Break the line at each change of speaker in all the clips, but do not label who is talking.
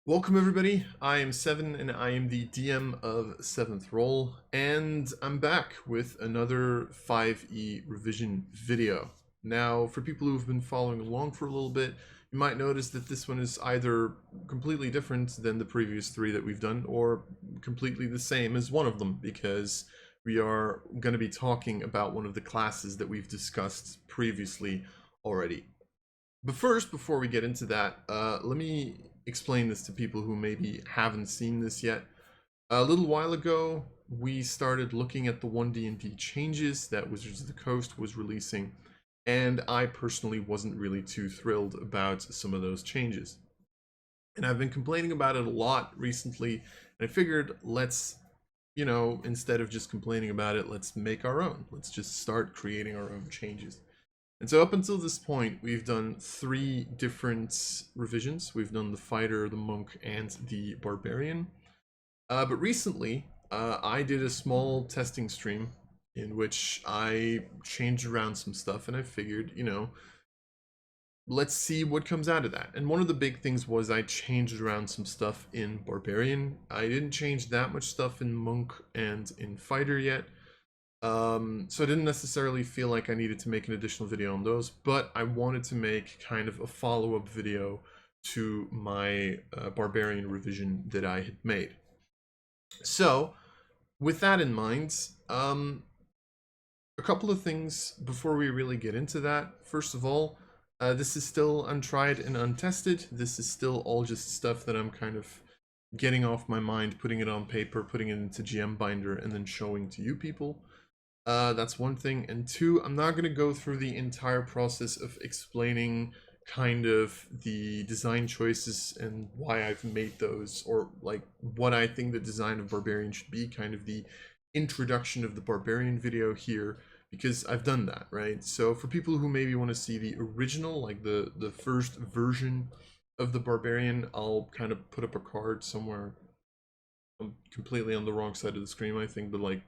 Welcome everybody, I am Seven and I am the DM of 7th Roll, and I'm back with another 5e revision video. Now, for people who've been following along for a little bit, you might notice that this one is either completely different than the previous three that we've done, or completely the same as one of them, because we are going to be talking about one of the classes that we've discussed previously already. But first, before we get into that, let me explain this to people who maybe haven't seen this yet. A little while ago, we started looking at the One D&D changes that Wizards of the Coast was releasing, and I personally wasn't really too thrilled about some of those changes. And I've been complaining about it a lot recently, and I figured instead of just complaining about it, let's make our own. Let's just start creating our own changes. And so up until this point, we've done 3 different revisions. We've done the fighter, the monk, and the barbarian. But recently, I did a small testing stream in which I changed around some stuff, and I figured, let's see what comes out of that. And one of the big things was I changed around some stuff in barbarian. I didn't change that much stuff in monk and in fighter yet. So I didn't necessarily feel like I needed to make an additional video on those, but I wanted to make kind of a follow-up video to my barbarian revision that I had made. So, with that in mind, a couple of things before we really get into that. First of all, this is still untried and untested. This is still all just stuff that I'm kind of getting off my mind, putting it on paper, putting it into GM Binder, and then showing to you people. That's one thing. And two, I'm not going to go through the entire process of explaining kind of the design choices and why I've made those, or like what I think the design of Barbarian should be, kind of the introduction of the Barbarian video here, because I've done that, right? So for people who maybe want to see the original, like the first version of the Barbarian, I'll kind of put up a card somewhere. I'm completely on the wrong side of the screen, I think, but like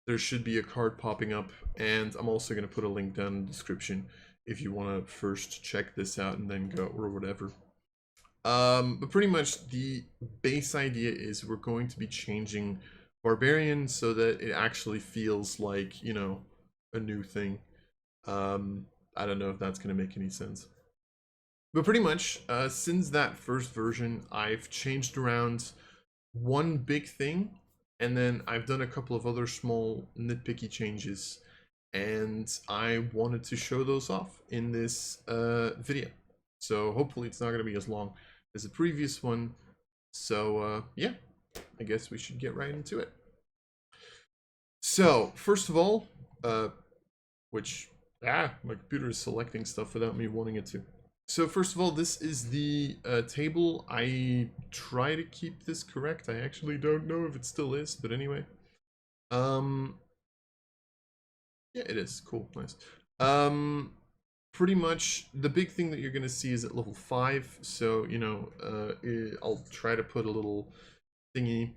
there should be a card popping up, and I'm also going to put a link down in the description if you want to first check this out and then go, or whatever. But pretty much the base idea is we're going to be changing Barbarian so that it actually feels like, a new thing. I don't know if that's going to make any sense. But pretty much, since that first version, I've changed around one big thing, and then I've done a couple of other small nitpicky changes, and I wanted to show those off in this video. So hopefully it's not going to be as long as the previous one. So yeah, I guess we should get right into it. So first of all, my computer is selecting stuff without me wanting it to. So first of all, this is the table. I try to keep this correct. I actually don't know if it still is, but anyway. Yeah, it is. Cool, nice. Pretty much the big thing that you're going to see is at level 5. So, I'll try to put a little thingy,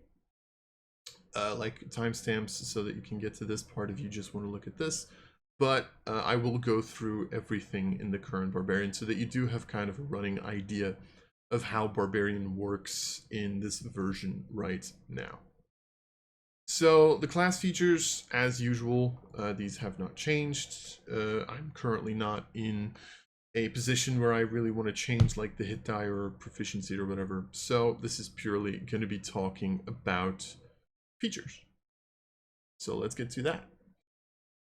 like timestamps, so that you can get to this part if you just want to look at this. But I will go through everything in the current Barbarian so that you do have kind of a running idea of how Barbarian works in this version right now. So the class features, as usual, these have not changed. I'm currently not in a position where I really want to change like the hit die or proficiency or whatever. So this is purely going to be talking about features. So let's get to that.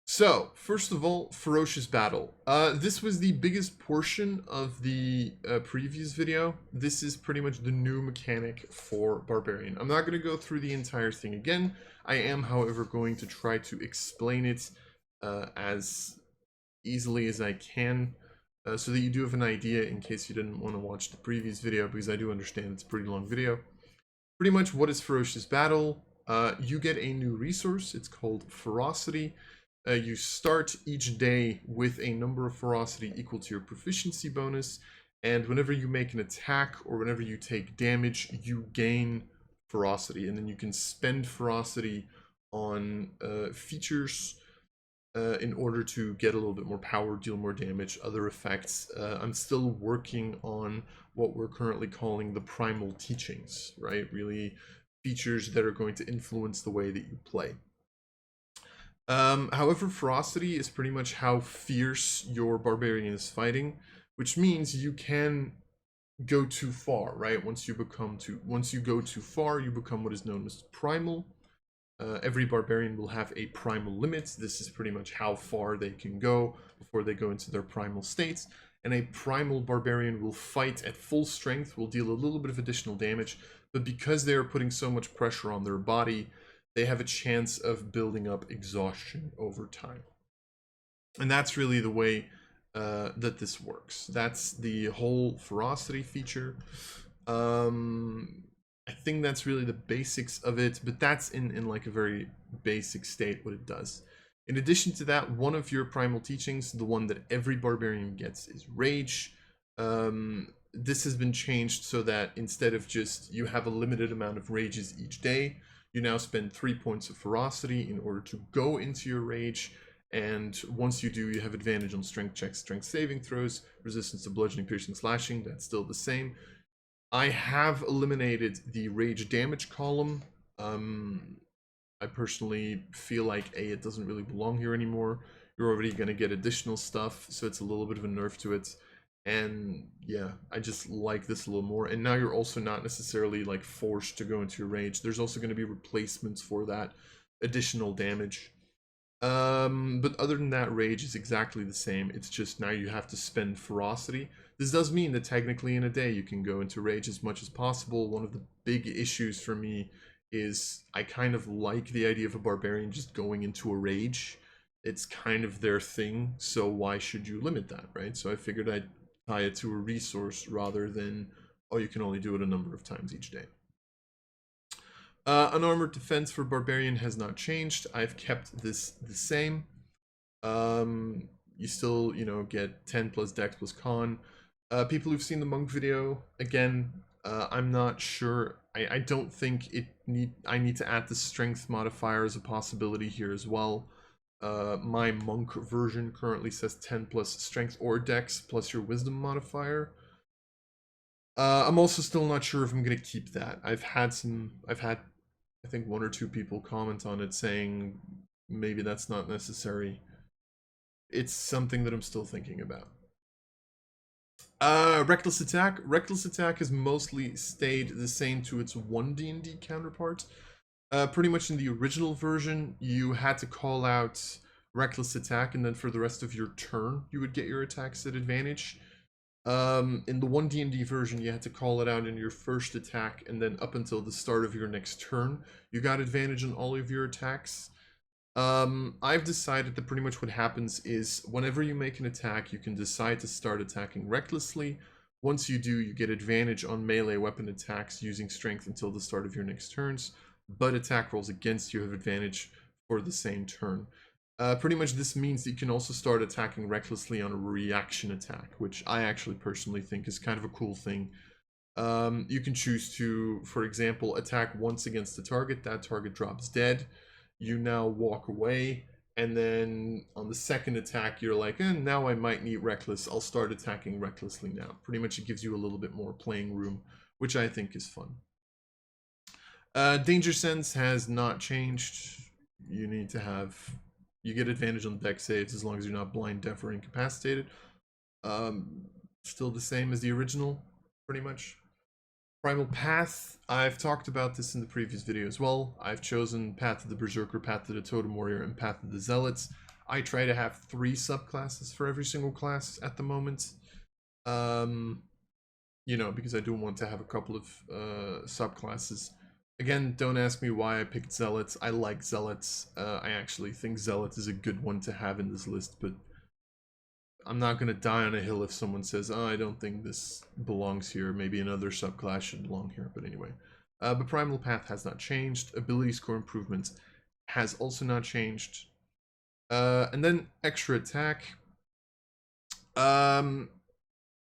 So, first of all, Ferocious Battle. This was the biggest portion of the previous video. This is pretty much the new mechanic for Barbarian. I'm not going to go through the entire thing again. I am, however, going to try to explain it as easily as I can, so that you do have an idea in case you didn't want to watch the previous video, because I do understand it's a pretty long video. Pretty much, what is Ferocious Battle? You get a new resource. It's called Ferocity. You start each day with a number of ferocity equal to your proficiency bonus, and whenever you make an attack or whenever you take damage, you gain ferocity, and then you can spend ferocity on features in order to get a little bit more power, deal more damage, other effects. I'm still working on what we're currently calling the Primal Teachings, right? Really features that are going to influence the way that you play. However, Ferocity is pretty much how fierce your Barbarian is fighting, which means you can go too far, right? Once you go too far, you become what is known as Primal. Every barbarian will have a primal limit. This is pretty much how far they can go before they go into their primal states. And a primal barbarian will fight at full strength, will deal a little bit of additional damage, but because they are putting so much pressure on their body, they have a chance of building up exhaustion over time. And that's really the way that this works. That's the whole Ferocity feature. I think that's really the basics of it, but that's in like a very basic state what it does. In addition to that, one of your primal teachings, the one that every barbarian gets, is Rage. This has been changed so that instead of just you have a limited amount of rages each day, you now spend 3 points of Ferocity in order to go into your Rage, and once you do, you have advantage on strength checks, strength saving throws, resistance to bludgeoning, piercing, slashing. That's still the same. I have eliminated the rage damage column. I personally feel like it doesn't really belong here anymore. You're already going to get additional stuff, so it's a little bit of a nerf to it. And yeah, I just like this a little more. And now you're also not necessarily like forced to go into your rage. There's also going to be replacements for that additional damage. But other than that, rage is exactly the same. It's just now you have to spend Ferocity. This does mean that technically in a day you can go into rage as much as possible. One of the big issues for me is I kind of like the idea of a barbarian just going into a rage. It's kind of their thing, so why should you limit that, right? So I figured I'd tie it to a resource rather than, oh, you can only do it a number of times each day. Unarmored defense for barbarian has not changed. I've kept this the same. You still, get 10 plus dex plus con. People who've seen the monk video, again, I'm not sure. I don't think I need to add the strength modifier as a possibility here as well. My monk version currently says 10 plus strength or dex plus your wisdom modifier. I'm also still not sure if I'm gonna keep that. I've had I think 1 or 2 people comment on it saying maybe that's not necessary. It's something that I'm still thinking about. Reckless Attack. Reckless Attack has mostly stayed the same to its One D&D counterpart. Pretty much in the original version, you had to call out Reckless Attack, and then for the rest of your turn, you would get your attacks at advantage. In the One D&D version, you had to call it out in your first attack, and then up until the start of your next turn, you got advantage on all of your attacks. I've decided that pretty much what happens is whenever you make an attack, you can decide to start attacking recklessly. Once you do, you get advantage on melee weapon attacks using strength until the start of your next turns, but attack rolls against you have advantage for the same turn. Pretty much this means that you can also start attacking recklessly on a reaction attack, which I actually personally think is kind of a cool thing. You can choose to, for example, attack once against the target. That target drops dead. You now walk away, and then on the second attack, you're like, now I might need reckless. I'll start attacking recklessly now. Pretty much it gives you a little bit more playing room, which I think is fun. Danger Sense has not changed. You get advantage on dex saves as long as you're not blind, deaf, or incapacitated. Still the same as the original, pretty much. Primal Path, I've talked about this in the previous video as well. I've chosen Path of the Berserker, Path of the Totem Warrior, and Path of the Zealots. I try to have 3 subclasses for every single class at the moment. Because I do want to have a couple of subclasses. Again, don't ask me why I picked Zealots. I like Zealots. I actually think Zealot is a good one to have in this list, but I'm not going to die on a hill if someone says, oh, I don't think this belongs here. Maybe another subclass should belong here. But anyway, but Primal Path has not changed. Ability score improvements has also not changed. And then extra attack. I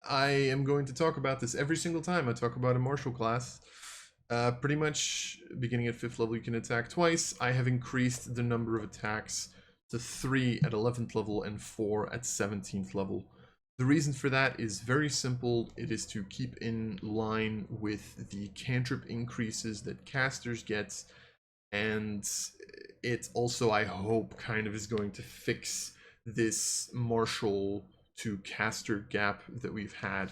am going to talk about this every single time I talk about a martial class. Pretty much beginning at 5th level you can attack twice. I have increased the number of attacks to 3 at 11th level and 4 at 17th level. The reason for that is very simple. It is to keep in line with the cantrip increases that casters get, and it also, I hope, kind of is going to fix this martial to caster gap that we've had.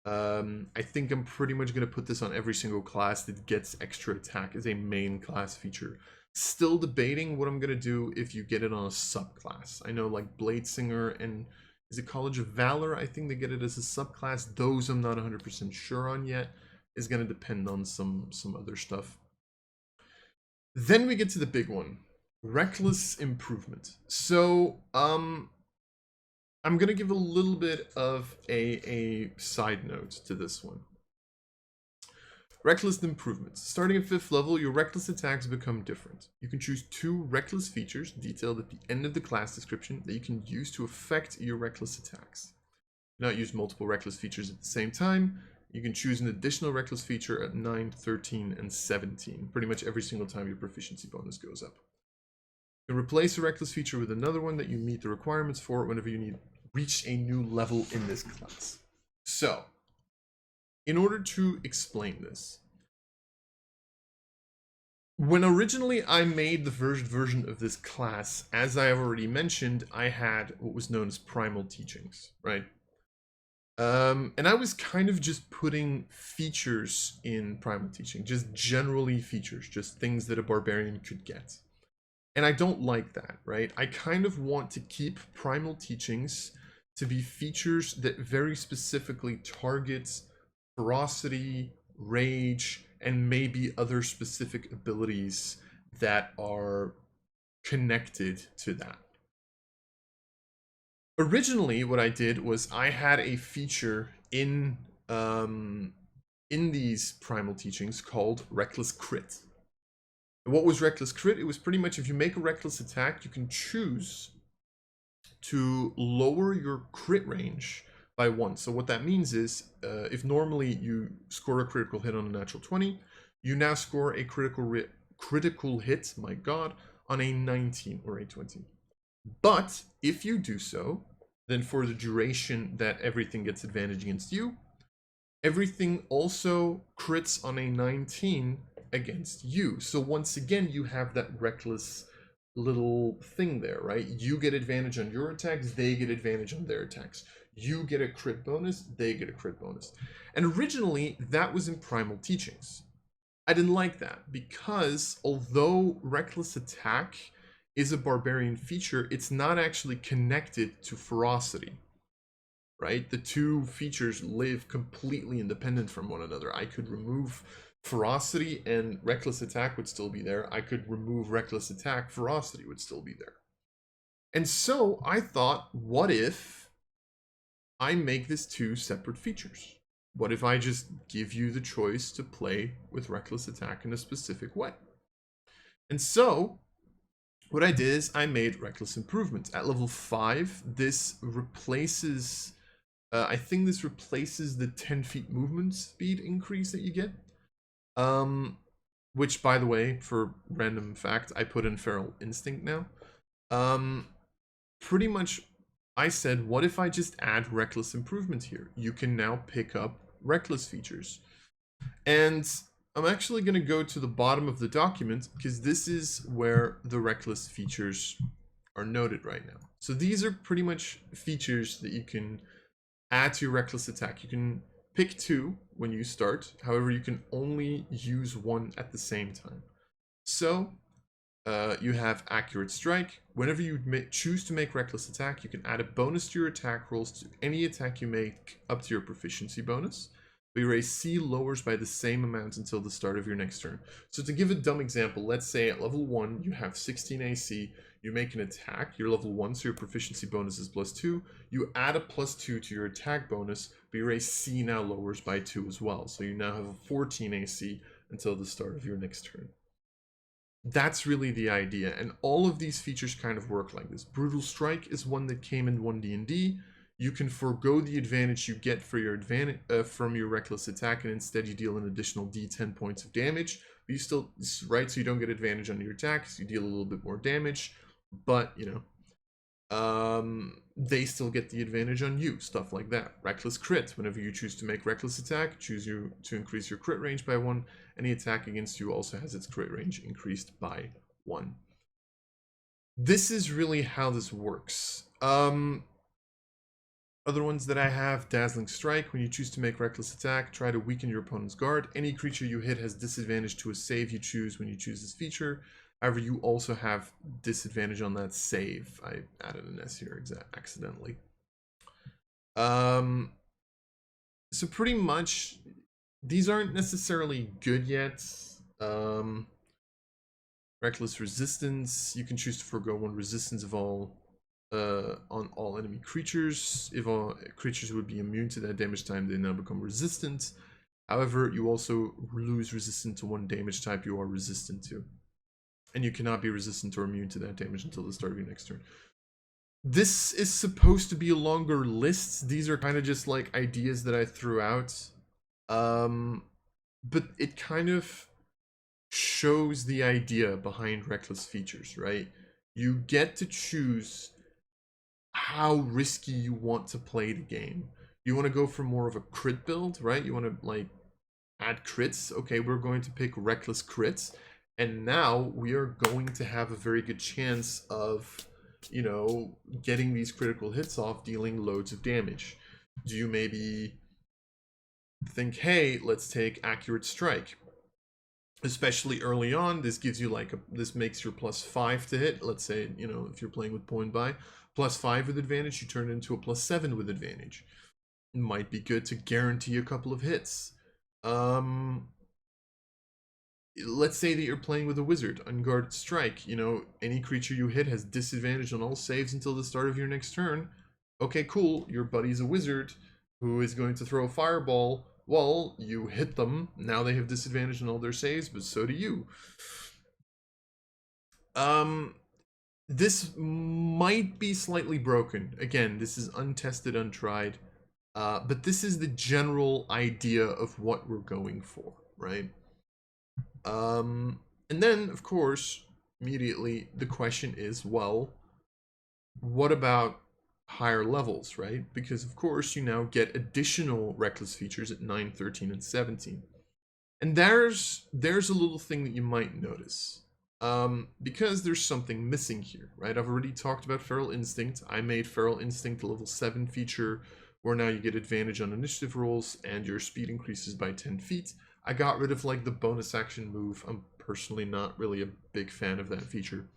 I think I'm pretty much going to put this on every single class that gets extra attack as a main class feature. Still debating what I'm going to do if you get it on a subclass. I know like Bladesinger and is it College of Valor? I think they get it as a subclass. Those I'm not 100% sure on yet. Is going to depend on some other stuff. Then we get to the big one. Reckless improvement. So, I'm going to give a little bit of a side note to this one. Reckless improvements. Starting at 5th level, your reckless attacks become different. You can choose 2 reckless features detailed at the end of the class description that you can use to affect your reckless attacks. Do not use multiple reckless features at the same time. You can choose an additional reckless feature at 9, 13, and 17. Pretty much every single time your proficiency bonus goes up. You can replace a reckless feature with another one that you meet the requirements for whenever you reach a new level in this class. So, in order to explain this, when originally I made the first version of this class, as I have already mentioned, I had what was known as Primal Teachings, right? And I was kind of just putting features in Primal Teaching, just generally features, just things that a barbarian could get. And I don't like that, right? I kind of want to keep Primal Teachings to be features that very specifically target ferocity, rage, and maybe other specific abilities that are connected to that. Originally, what I did was I had a feature in these Primal Teachings called Reckless Crit. And what was Reckless Crit? It was pretty much if you make a reckless attack, you can choose to lower your crit range by 1. So what that means is, if normally you score a critical hit on a natural 20, you now score a critical hit, my god, on a 19 or a 20. But if you do so, then for the duration that everything gets advantage against you, everything also crits on a 19 against you. So once again, you have that reckless little thing there, right? You get advantage on your attacks, they get advantage on their attacks. You get a crit bonus, they get a crit bonus. And originally, that was in Primal Teachings. I didn't like that because although reckless attack is a barbarian feature, it's not actually connected to ferocity, right? The two features live completely independent from one another. I could remove ferocity and reckless attack would still be there. I could remove reckless attack, ferocity would still be there. And so I thought, what if I make this 2 separate features? What if I just give you the choice to play with reckless attack in a specific way? And so what I did is I made reckless improvements. At level 5, this replaces, I think this replaces the 10 feet movement speed increase that you get. Which, by the way, for random fact, I put in Feral Instinct now. Pretty much, I said, what if I just add reckless improvement here? You can now pick up reckless features. And I'm actually going to go to the bottom of the document because this is where the reckless features are noted right now. So these are pretty much features that you can add to your reckless attack. You can pick 2 when you start. However, you can only use 1 at the same time. So you have Accurate Strike. Whenever you choose to make reckless attack, you can add a bonus to your attack rolls to any attack you make up to your proficiency bonus. But your AC lowers by the same amount until the start of your next turn. So to give a dumb example, let's say at level 1 you have 16 AC, you make an attack, you're level 1, so your proficiency bonus is +2, you add a +2 to your attack bonus, but your AC now lowers by 2 as well. So you now have a 14 AC until the start of your next turn. That's really the idea, and all of these features kind of work like this. Brutal Strike is one that came in One D&D. You can forego the advantage you get for your advantage from your reckless attack, and instead you deal an additional D10 points of damage. But you still, right? So you don't get advantage on your attacks. You deal a little bit more damage. but, you know, they still get the advantage on you, stuff like that. Reckless crit, whenever you choose to make reckless attack, choose you to increase your crit range by 1. Any attack against you also has its crit range increased by 1. This is really how this works. Other ones that I have, Dazzling Strike. When you choose to make reckless attack, try to weaken your opponent's guard. Any creature you hit has disadvantage to a save you choose when you choose this feature. However, you also have disadvantage on that save. I added an S here accidentally. So pretty much, these aren't necessarily good yet. Reckless Resistance. You can choose to forego 1 resistance of all on all enemy creatures. If all creatures would be immune to that damage time, they now become resistant. However, you also lose resistance to 1 damage type you are resistant to. And you cannot be resistant or immune to that damage until the start of your next turn. This is supposed to be a longer list. These are kind of just like ideas that I threw out. But it kind of shows the idea behind reckless features, right? You get to choose how risky you want to play the game. You want to go for more of a crit build, right? You want to like add crits. Okay, we're going to pick reckless crits. And now we are going to have a very good chance of, you know, getting these critical hits off, dealing loads of damage. Do you maybe think, hey, let's take Accurate Strike? Especially early on, this gives you like this makes your +5 to hit. Let's say, you know, if you're playing with point buy, +5 with advantage, you turn it into a +7 with advantage. It might be good to guarantee a couple of hits. Let's say that you're playing with a wizard, Unguarded Strike. You know, any creature you hit has disadvantage on all saves until the start of your next turn. Okay, cool. Your buddy's a wizard who is going to throw a fireball. Well, you hit them. Now they have disadvantage on all their saves, but so do you. This might be slightly broken. Again, this is untested, untried. But this is the general idea of what we're going for, right? And then, of course, immediately the question is, well, what about higher levels, right? Because, of course, you now get additional reckless features at 9, 13, and 17. And there's a little thing that you might notice. Because there's something missing here, right? I've already talked about Feral Instinct. I made Feral Instinct a level 7 feature, where now you get advantage on initiative rolls, and your speed increases by 10 feet. I got rid of like the bonus action move. I'm personally not really a big fan of that feature.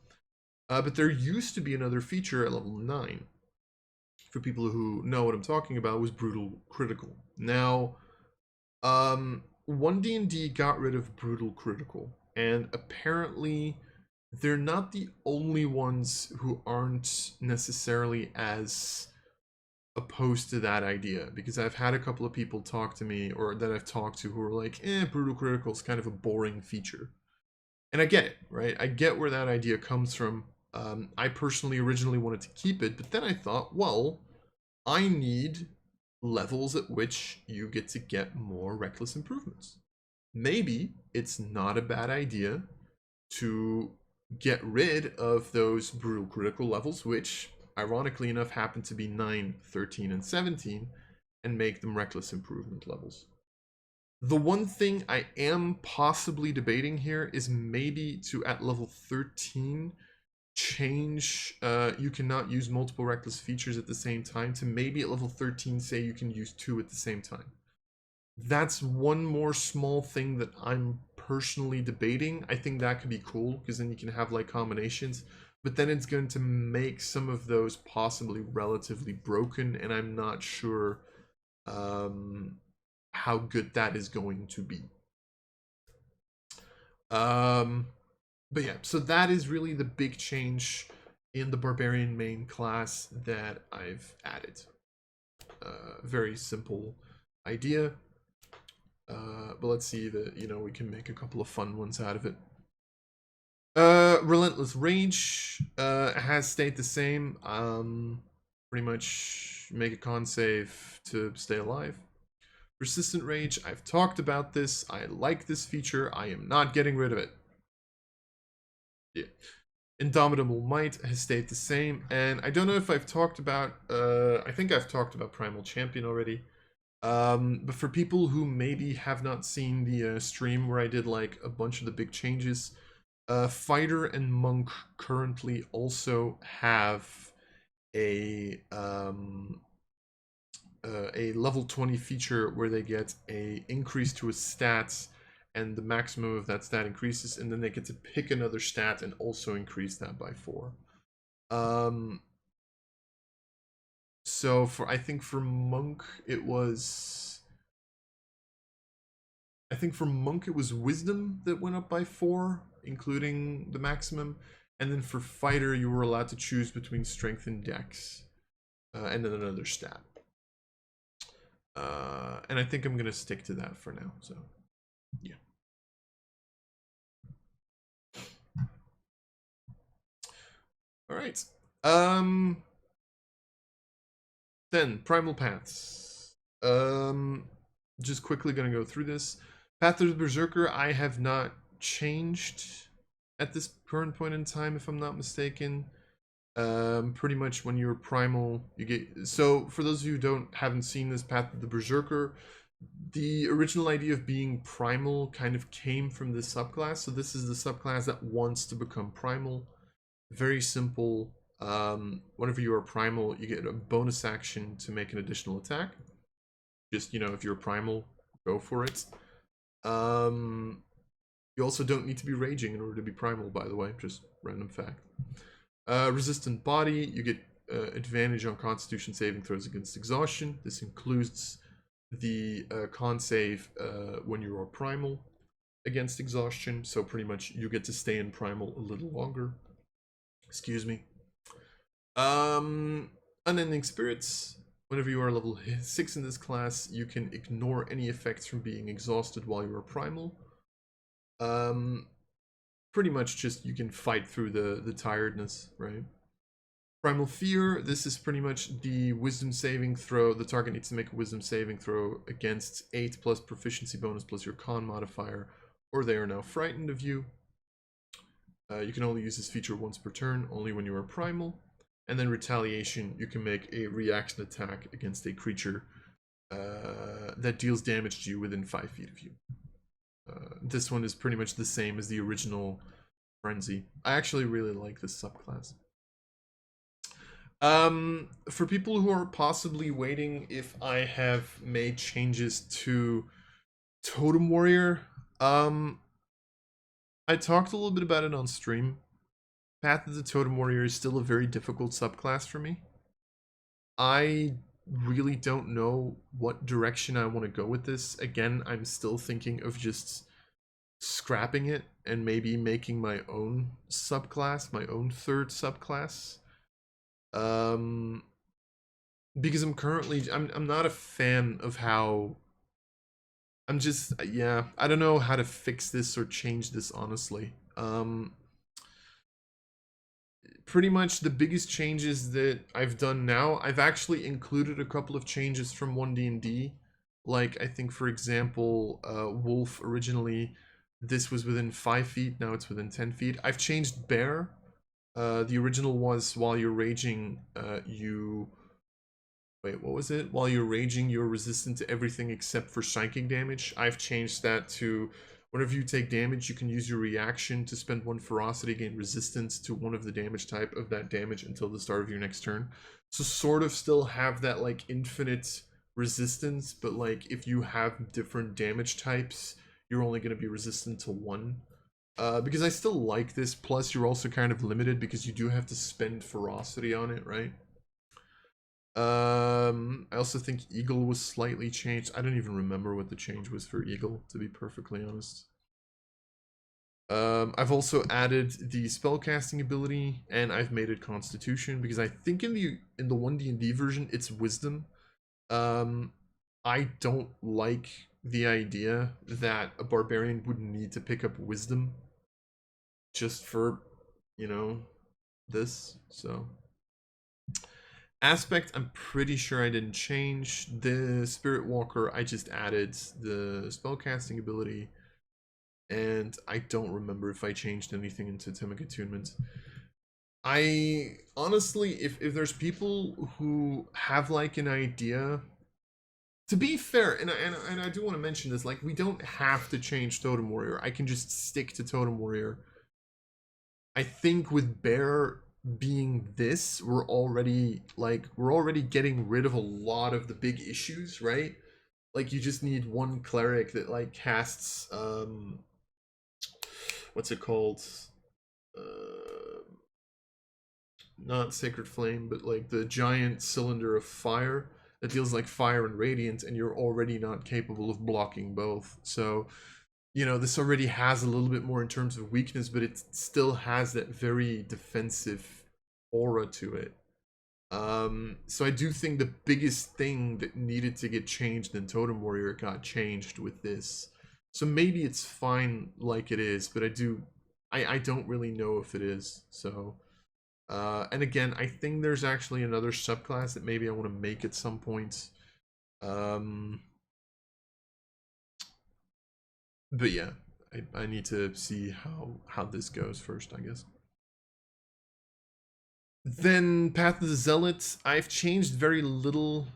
But there used to be another feature at level 9. For people who know what I'm talking about, was Brutal Critical. Now, One D&D got rid of Brutal Critical, and apparently they're not the only ones who aren't necessarily as opposed to that idea, because I've had a couple of people talk to me, or that I've talked to, who are like, Brutal Critical is kind of a boring feature. And I get it, right? I get where that idea comes from. I personally originally wanted to keep it, but then I thought, well, I need levels at which you get to get more reckless improvements. Maybe it's not a bad idea to get rid of those Brutal Critical levels, which ironically enough happen to be 9, 13, and 17, and make them reckless improvement levels. The one thing I am possibly debating here is maybe to, at level 13, change, you cannot use multiple reckless features at the same time, to maybe at level 13 say you can use 2 at the same time. That's one more small thing that I'm personally debating. I think that could be cool, because then you can have like combinations, but then it's going to make some of those possibly relatively broken, and I'm not sure how good that is going to be. But yeah, so that is really the big change in the Barbarian main class that I've added. Very simple idea. But let's see that, you know, we can make a couple of fun ones out of it. Relentless Rage has stayed the same. Pretty much make a con save to stay alive. Persistent Rage, I've talked about this. I like this feature. I am not getting rid of it. Yeah. Indomitable Might has stayed the same, and I don't know if I've talked about, I think I've talked about Primal Champion already, but for people who maybe have not seen the stream where I did like a bunch of the big changes, Fighter and Monk currently also have a level 20 feature where they get a increase to a stat, and the maximum of that stat increases, and then they get to pick another stat and also increase that by 4. So I think for Monk it was Wisdom that went up by 4, including the maximum, and then for Fighter you were allowed to choose between Strength and Dex, and then another stat. And I think I'm gonna stick to that for now. So, yeah. All right. Then Primal Paths. Just quickly gonna go through this. Path of the Berserker, I have not changed at this current point in time, if I'm not mistaken. Pretty much when you're primal, you get. So for those of you who haven't seen this Path of the Berserker, the original idea of being primal kind of came from this subclass. So this is the subclass that wants to become primal. Very simple. Whenever you are primal, you get a bonus action to make an additional attack. Just, if you're primal, go for it. You also don't need to be raging in order to be primal, by the way. Just random fact. Resistant body, you get advantage on constitution saving throws against exhaustion. This includes the con save when you are primal against exhaustion. So pretty much you get to stay in primal a little longer. Excuse me. Unending Spirits. Whenever you are level 6 in this class, you can ignore any effects from being exhausted while you are primal. Pretty much just you can fight through the tiredness, right? Primal Fear, this is pretty much the wisdom saving throw. The target needs to make a wisdom saving throw against 8 plus proficiency bonus plus your con modifier, or they are now frightened of you. You can only use this feature once per turn, only when you are primal. And then Retaliation, you can make a reaction attack against a creature that deals damage to you within 5 feet of you. This one is pretty much the same as the original Frenzy. I actually really like this subclass. For people who are possibly waiting if I have made changes to Totem Warrior, I talked a little bit about it on stream. Path of the Totem Warrior is still a very difficult subclass for me. I really don't know what direction I want to go with this. Again, I'm still thinking of just scrapping it and maybe making my own subclass, my own third subclass. Because I'm not a fan of how I don't know how to fix this or change this, honestly. Pretty much the biggest changes that I've done now, I've actually included a couple of changes from One D&D. Like, I think, for example, Wolf, originally, this was within 5 feet, now it's within 10 feet. I've changed Bear. The original was while you're raging, Wait, what was it? While you're raging, you're resistant to everything except for psychic damage. I've changed that to whenever you take damage, you can use your reaction to spend 1 ferocity, gain resistance to one of the damage type of that damage until the start of your next turn. So sort of still have that like infinite resistance, but like if you have different damage types, you're only going to be resistant to 1. Because I still like this, plus you're also kind of limited because you do have to spend ferocity on it, right? I also think Eagle was slightly changed. I don't even remember what the change was for Eagle, to be perfectly honest. I've also added the spellcasting ability, and I've made it Constitution because I think in the 1D&D version it's Wisdom. I don't like the idea that a barbarian would need to pick up Wisdom just for, this. So Aspect, I'm pretty sure I didn't change. The Spirit Walker, I just added the spellcasting ability, and I don't remember if I changed anything in Totemic Attunement. I honestly, if there's people who have like an idea, to be fair, and I do want to mention this, like we don't have to change Totem Warrior. I can just stick to Totem Warrior. I think with Bear being this, we're already getting rid of a lot of the big issues, right? Like you just need one cleric that like casts what's it called? Uh, Not Sacred Flame, but like the giant cylinder of fire that deals like fire and radiant, and you're already not capable of blocking both. So, you know, this already has a little bit more in terms of weakness, but it still has that very defensive aura to it. So I do think the biggest thing that needed to get changed in Totem Warrior got changed with this. So maybe it's fine like it is, but I don't really know if it is. So, and again, I think there's actually another subclass that maybe I want to make at some point. But yeah, I need to see how this goes first, I guess. Then Path of the Zealot, I've changed very little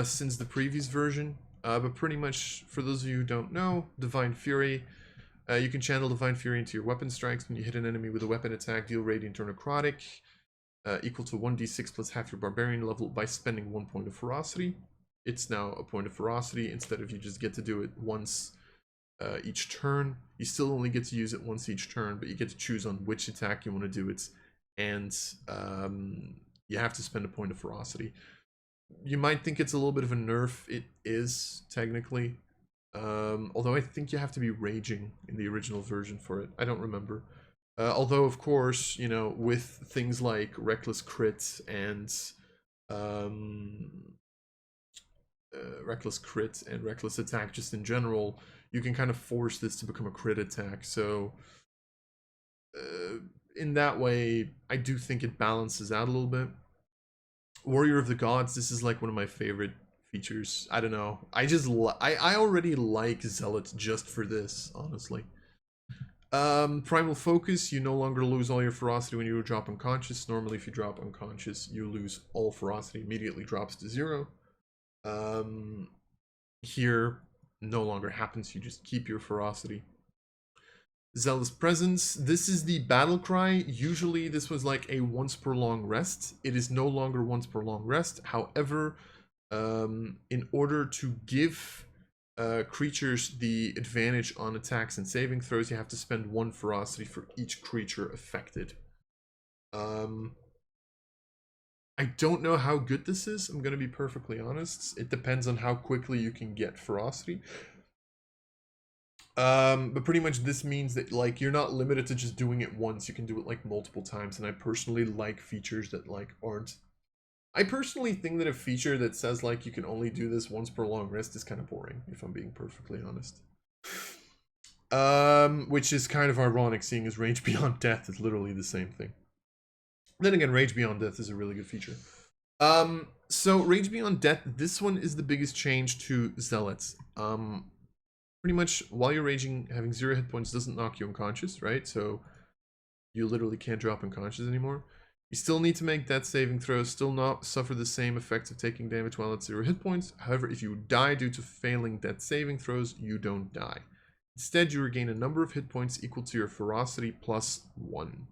since the previous version, but pretty much for those of you who don't know, Divine Fury, you can channel Divine Fury into your weapon strikes when you hit an enemy with a weapon attack, deal radiant or necrotic, equal to 1d6 plus half your barbarian level by spending 1 point of ferocity. It's now a point of ferocity instead of you just get to do it once each turn. You still only get to use it once each turn, but you get to choose on which attack you want to do it, and you have to spend a point of ferocity. You might think it's a little bit of a nerf. It is, technically. Although I think you have to be raging in the original version for it. I don't remember. Although, of course, you know, with things like Reckless Crit and Reckless Crit and Reckless Attack just in general, you can kind of force this to become a crit attack. So in that way, I do think it balances out a little bit. Warrior of the Gods, this is like one of my favorite features. I don't know. I already like Zealot just for this, honestly. Primal Focus, you no longer lose all your ferocity when you drop unconscious. Normally, if you drop unconscious, you lose all ferocity, immediately drops to 0. Here, no longer happens, you just keep your ferocity. Zealous Presence, this is the battle cry. Usually this was like a once per long rest. It is no longer once per long rest. However, in order to give creatures the advantage on attacks and saving throws, you have to spend 1 ferocity for each creature affected. I don't know how good this is, I'm going to be perfectly honest. It depends on how quickly you can get ferocity. But pretty much this means that like you're not limited to just doing it once, you can do it like multiple times, and I personally like features that like aren't. I personally think that a feature that says like you can only do this once per long rest is kind of boring, if I'm being perfectly honest. Which is kind of ironic, seeing as Rage Beyond Death is literally the same thing. Then again, Rage Beyond Death is a really good feature. So Rage Beyond Death, this one is the biggest change to Zealots. Pretty much while you're raging, having 0 hit points doesn't knock you unconscious, right? So you literally can't drop unconscious anymore. You still need to make death saving throws, still not suffer the same effects of taking damage while at 0 hit points. However, if you die due to failing death saving throws, you don't die. Instead, you regain a number of hit points equal to your ferocity plus 1.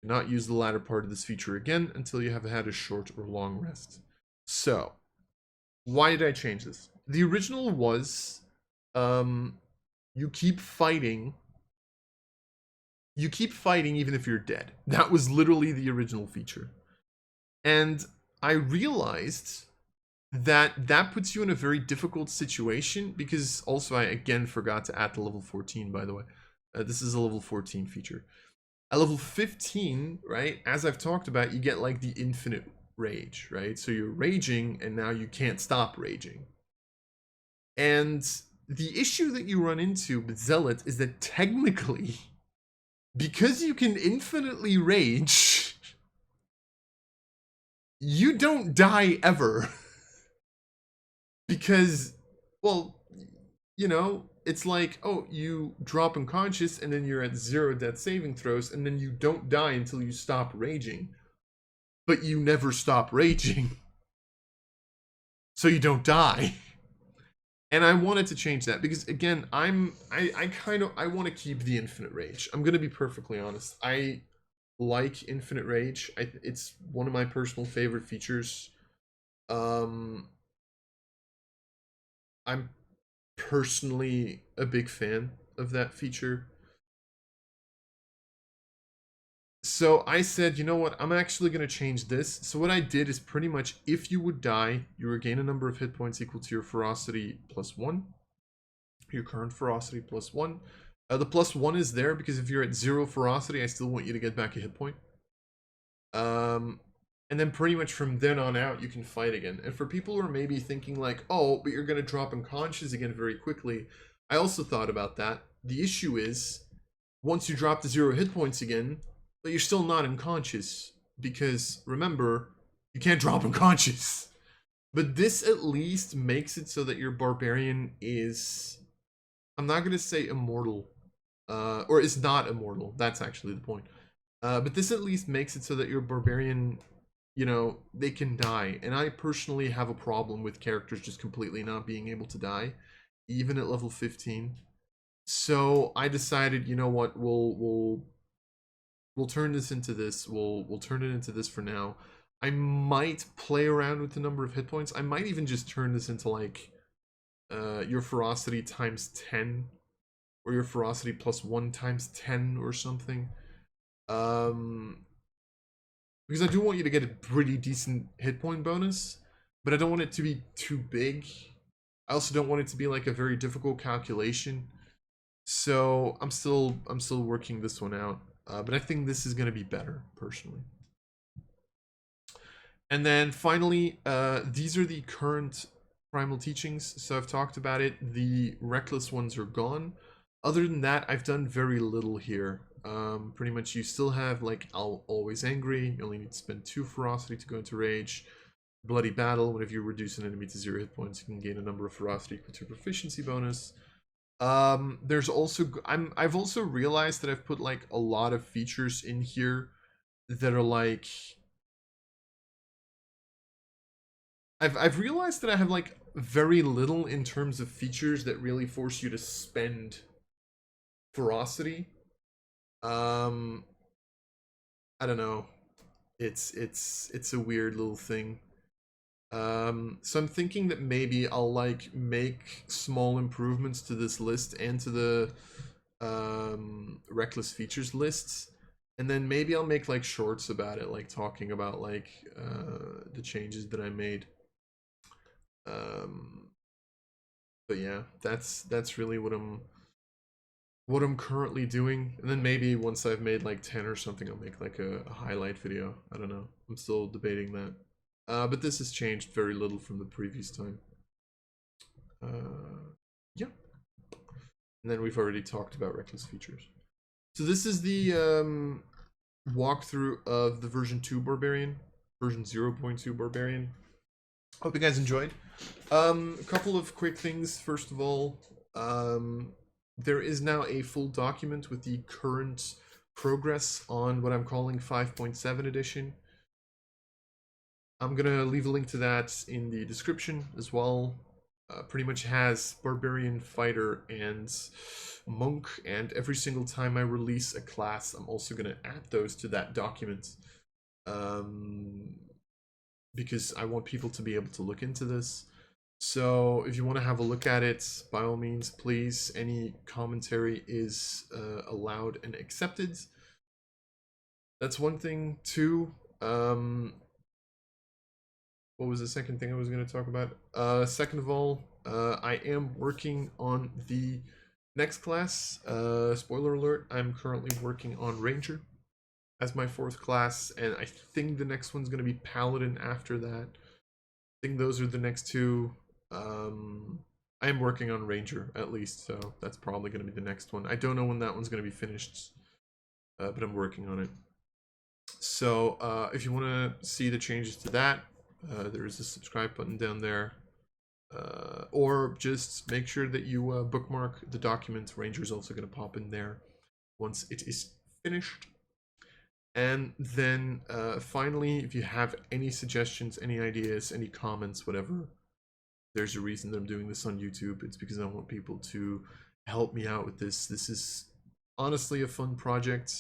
Do not use the latter part of this feature again until you have had a short or long rest. So, why did I change this? The original was, you keep fighting even if you're dead. That was literally the original feature. And I realized that that puts you in a very difficult situation, because also I again forgot to add the level 14, by the way. This is a level 14 feature. At level 15, right, as I've talked about, you get like the infinite rage, right? So you're raging and now you can't stop raging. And the issue that you run into with Zealot is that technically, because you can infinitely rage, you don't die ever. Because, well, you know, it's like, oh, you drop unconscious and then you're at 0 death saving throws and then you don't die until you stop raging. But you never stop raging. So you don't die. And I wanted to change that because again, I want to keep the infinite rage. I'm going to be perfectly honest. I like infinite rage. It's one of my personal favorite features. I'm personally a big fan of that feature. So I said, you know what, I'm actually going to change this. So what I did is pretty much, if you would die, you regain a number of hit points equal to your ferocity +1. Your current ferocity +1. The +1 is there because if you're at 0 ferocity, I still want you to get back a hit point. And then pretty much from then on out, you can fight again. And for people who are maybe thinking like, oh, but you're going to drop unconscious again very quickly, I also thought about that. The issue is, once you drop to 0 hit points again, but you're still not unconscious. Because, remember, you can't drop unconscious. But this at least makes it so that your barbarian is, I'm not going to say immortal, or is not immortal. That's actually the point. But this at least makes it so that your barbarian, you know, they can die. And I personally have a problem with characters just completely not being able to die, even at level 15. So I decided, you know what, we'll turn this into this. We'll turn it into this for now. I might play around with the number of hit points. I might even just turn this into like your ferocity times 10, or your ferocity +1 times 10 or something. Because I do want you to get a pretty decent hit point bonus, but I don't want it to be too big. I also don't want it to be like a very difficult calculation. So I'm still working this one out. But I think this is going to be better, personally. And then finally, these are the current Primal Teachings. So I've talked about it. The Reckless ones are gone. Other than that, I've done very little here. Pretty much you still have like Always Angry. You only need to spend 2 Ferocity to go into Rage. Bloody Battle. Whenever you reduce an enemy to 0 hit points, you can gain a number of Ferocity equal to Proficiency bonus. There's also, I've also realized that I've put like a lot of features in here that are like, I've realized that I have like very little in terms of features that really force you to spend ferocity. I don't know. It's a weird little thing. So I'm thinking that maybe I'll like make small improvements to this list and to the reckless features lists, and then maybe I'll make like shorts about it, like talking about like the changes that I made. But yeah, that's really what I'm currently doing. And then maybe once I've made like 10 or something, I'll make like a highlight video. I don't know. I'm still debating that. But this has changed very little from the previous time. Yeah. And then we've already talked about reckless features. So this is the walkthrough of the version 2 Barbarian, version 0.2 Barbarian. Hope you guys enjoyed. A couple of quick things. First of all, there is now a full document with the current progress on what I'm calling 5.7 edition. I'm gonna leave a link to that in the description as well. Pretty much has Barbarian, Fighter, and Monk, and every single time I release a class, I'm also gonna add those to that document. Because I want people to be able to look into this. So if you want to have a look at it, by all means, please. Any commentary is allowed and accepted. That's one thing. Two, what was the second thing I was going to talk about? Second of all, I am working on the next class. Spoiler alert, I'm currently working on Ranger as my 4th class, and I think the next one's going to be Paladin after that. I think those are the next 2. I am working on Ranger, at least, so that's probably going to be the next one. I don't know when that one's going to be finished, but I'm working on it. So if you want to see the changes to that, there is a subscribe button down there. or just make sure that you bookmark the document. Ranger's also going to pop in there once it is finished. And then finally, if you have any suggestions, any ideas, any comments, whatever, there's a reason that I'm doing this on YouTube. It's because I want people to help me out with this. This is honestly a fun project,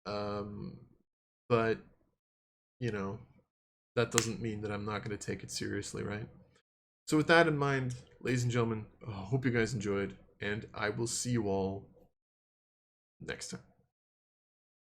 but you know, that doesn't mean that I'm not going to take it seriously, right? So with that in mind, ladies and gentlemen, I hope you guys enjoyed, and I will see you all next time.